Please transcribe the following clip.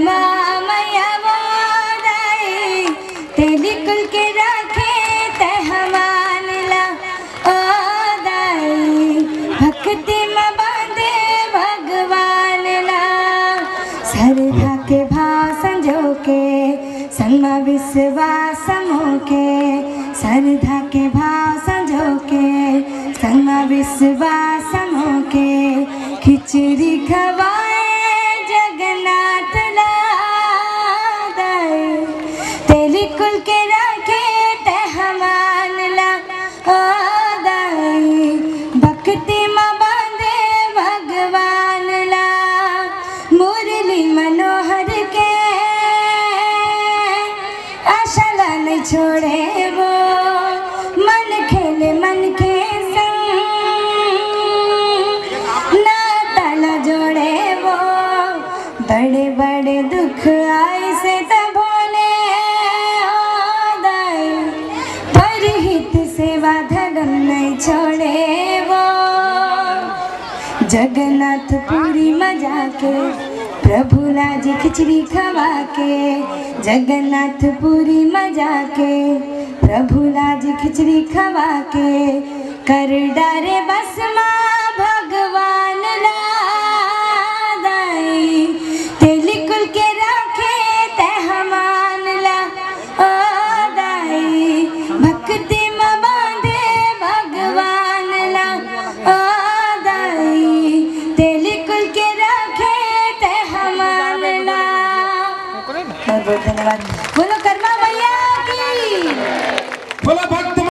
मैया वो दाई तेरी कुल के रखे तहमान ला ओ दाई भक्ति में बांधे भगवान ला श्रद्धा के भाव संजो के संग विश्वास मोके श्रद्धा के भाव संजो के संग विश्वास मोके खिचड़ी खवाए जगन्नाथ ला दाई तेरी कुल के रखे तहमान ला ओ दाई भक्ति में बांधे भगवान ला मुरली मनोहर के आशाला नहीं छोड़े वो मन खेले मन के संग नाता जोड़े वो बड़े बड़े दुख आए से तब भोले ओ दाई पर हित सेवा धर्म नहीं छोड़े वो जगन्नाथपुरी में जाके प्रभु लाज खिचड़ी खवा के जगन्नाथपुरी में जाके प्रभु लाज खिचड़ी खवा के कर डारे बस माँ भगवान ला दाई तेली कुल के रखे तहमान ला ओ दाई भक्ति में बांधे भगवान ला ओ दाई तेली कुल के रखे तहमान ला। बहुत बहुत धन्यवाद। बोलो कर्मा मैया की। बोलो भक्त